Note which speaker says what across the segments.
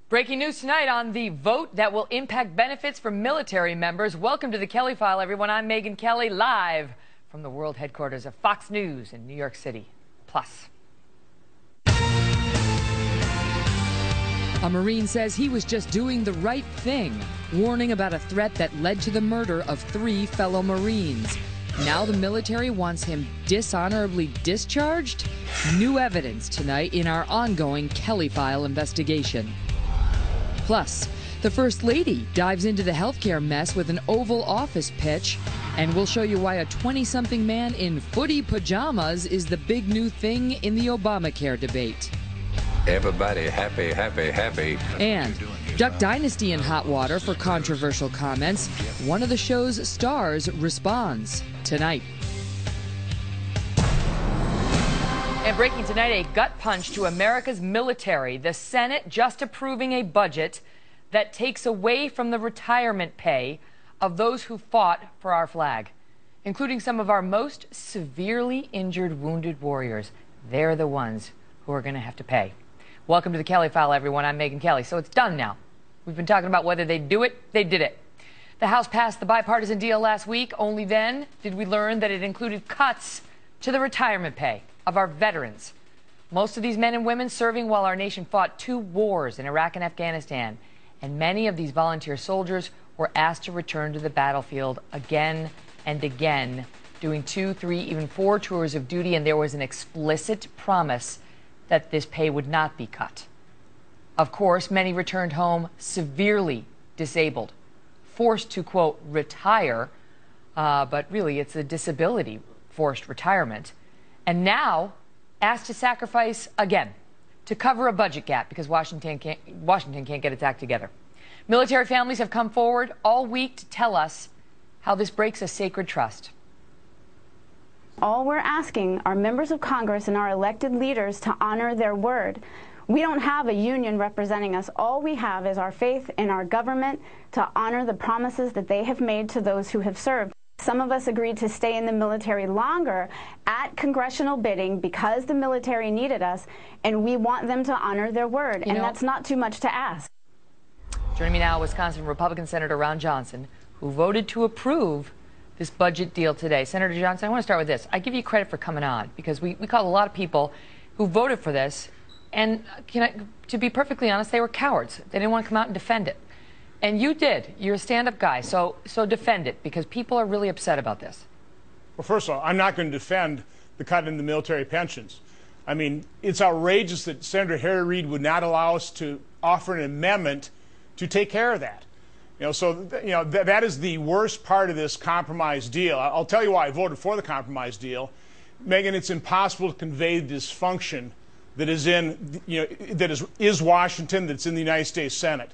Speaker 1: Breaking news tonight on the vote that will impact benefits for military members. Welcome to the Kelly File, everyone. I'm Megyn Kelly, live from the world headquarters of Fox News in New York City. Plus,
Speaker 2: a Marine says he was just doing the right thing, warning about a threat that led to the murder of 3 fellow Marines. Now the military wants him dishonorably discharged? New evidence tonight in our ongoing Kelly File investigation. Plus, the First Lady dives into the healthcare mess with an Oval Office pitch, and we'll show you why a 20-something man in footy pajamas is the big new thing in the Obamacare debate.
Speaker 3: Everybody happy, happy, happy.
Speaker 2: And Duck Dynasty in hot water for controversial comments. One of the show's stars responds tonight.
Speaker 1: And breaking tonight, a gut punch to America's military. The Senate just approving a budget that takes away from the retirement pay of those who fought for our flag, including some of our most severely injured wounded warriors. They're the ones who are going to have to pay. Welcome to the Kelly File, everyone. I'm Megyn Kelly. So it's done now. We've been talking about whether they'd do it. They did it. The House passed the bipartisan deal last week. Only then did we learn that it included cuts to the retirement pay of our veterans. Most of these men and women serving while our nation fought 2 wars in Iraq and Afghanistan. And many of these volunteer soldiers were asked to return to the battlefield again and again, doing 2, 3, even 4 tours of duty. And there was an explicit promise that this pay would not be cut. Of course, many returned home severely disabled, forced to, quote, retire, but really it's a disability, forced retirement, and now asked to sacrifice again to cover a budget gap because Washington can't get its act together. Military families have come forward all week to tell us how this breaks a sacred trust.
Speaker 4: All we're asking are members of Congress and our elected leaders to honor their word. We don't have a union representing us. All we have is our faith in our government to honor the promises that they have made to those who have served. Some of us agreed to stay in the military longer at congressional bidding because the military needed us, and we want them to honor their word, and that's not too much to ask.
Speaker 1: Joining me now, Wisconsin Republican Senator Ron Johnson, who voted to approve this budget deal today. Senator Johnson, I want to start with this. I give you credit for coming on because we called a lot of people who voted for this, and to be perfectly honest, they were cowards. They didn't want to come out and defend it. And you did. You're a stand-up guy, so defend it, because people are really upset about this.
Speaker 5: Well, first of all, I'm not going to defend the cut in the military pensions. I mean, it's outrageous that Senator Harry Reid would not allow us to offer an amendment to take care of that. That is the worst part of this compromise deal. I'll tell you why I voted for the compromise deal. Megyn, it's impossible to convey the dysfunction that is in, that is Washington, that's in the United States Senate.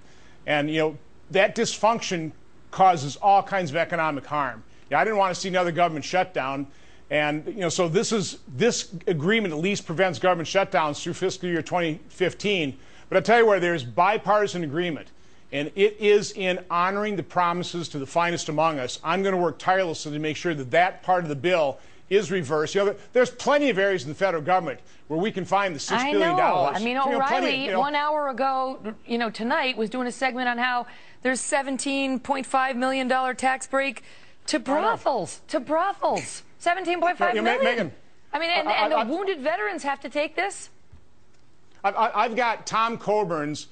Speaker 5: And, that dysfunction causes all kinds of economic harm. I didn't want to see another government shutdown. And, so this agreement at least prevents government shutdowns through fiscal year 2015. But I'll tell you where there's bipartisan agreement, and it is in honoring the promises to the finest among us. I'm going to work tirelessly to make sure that that part of the bill is reversed. There's plenty of areas in the federal government where we can find the $6 billion.
Speaker 1: I mean, O'Reilly, 1 hour ago, tonight was doing a segment on how there's $17.5 million tax break to brothels. $17.5 million.
Speaker 5: Megyn,
Speaker 1: I mean, and the wounded veterans have to take this?
Speaker 5: I've got Tom Coburn's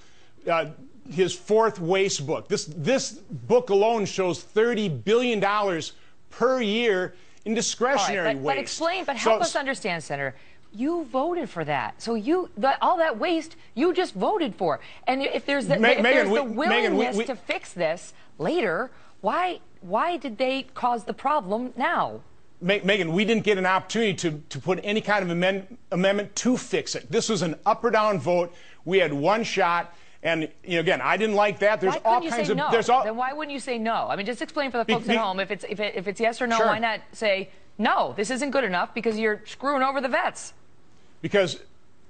Speaker 5: his 4th waste book. This book alone shows $30 billion per year in discretionary waste.
Speaker 1: But help us understand, Senator. You voted for that. So all that waste you just voted for. And if there's the willingness to fix this later, why did they cause the problem now?
Speaker 5: Megyn, we didn't get an opportunity to put any kind of amendment to fix it. This was an up or down vote. We had one shot. And again, I didn't like that. There's all kinds of.
Speaker 1: Then why wouldn't you say no? I mean, just explain for the folks at home. If it's yes or no, why not say no? This isn't good enough because you're screwing over the vets. Because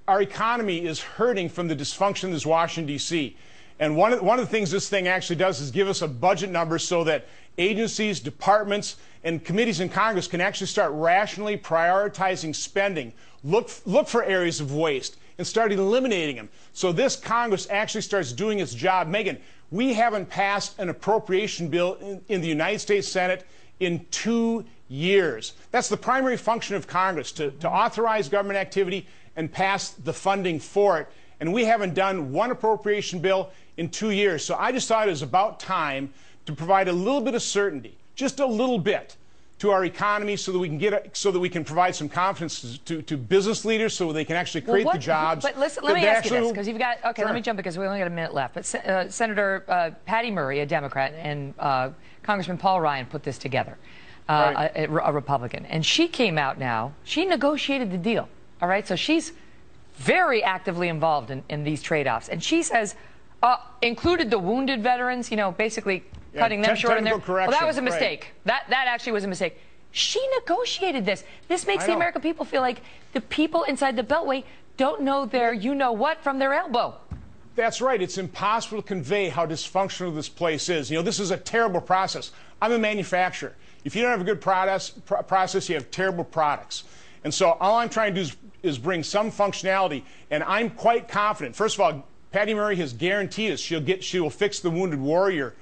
Speaker 5: our economy is hurting from the dysfunction of this Washington D.C. And one of the things this thing actually does is give us a budget number so that agencies, departments, and committees in Congress can actually start rationally prioritizing spending, look for areas of waste, and start eliminating them. So this Congress actually starts doing its job. Megan, we haven't passed an appropriation bill in the United States Senate in 2 years. That's the primary function of Congress, to authorize government activity and pass the funding for it. And we haven't done one appropriation bill in 2 years. So I just thought it was about time to provide a little bit of certainty, just a little bit, to our economy, so that we can provide some confidence to business leaders, so they can actually create the jobs.
Speaker 1: But listen, let me ask you this, because you've got, okay,
Speaker 5: Sure.
Speaker 1: let me jump, because we only got a minute left. But Senator Patty Murray, a Democrat, and Congressman Paul Ryan put this together,
Speaker 5: Right.
Speaker 1: a Republican. And she came out now, she negotiated the deal, all right? So she's very actively involved in these trade-offs. And she says, included the wounded veterans, you know, basically cutting them short in there. Well, that was a mistake. Right. That actually was a mistake. She negotiated this. This makes the American people feel like the people inside the Beltway don't know their you-know-what from their elbow.
Speaker 5: That's right. It's impossible to convey how dysfunctional this place is. You know, this is a terrible process. I'm a manufacturer. If you don't have a good process, you have terrible products. And so all I'm trying to do is bring some functionality, and I'm quite confident. First of all, Patty Murray has guaranteed us she will fix the Wounded Warrior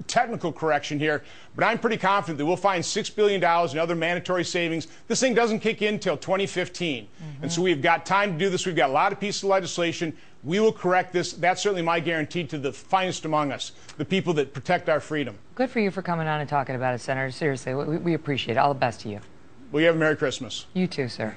Speaker 5: technical correction here, but I'm pretty confident that we'll find $6 billion in other mandatory savings. This thing doesn't kick in until 2015. And so we've got time to do this. We've got a lot of pieces of legislation. We will correct this. That's certainly my guarantee to the finest among us, the people that protect our freedom.
Speaker 1: Good for you for coming on and talking about it, Senator. Seriously, we appreciate it. All the best to you.
Speaker 5: Well, you have a Merry Christmas.
Speaker 1: You too, sir.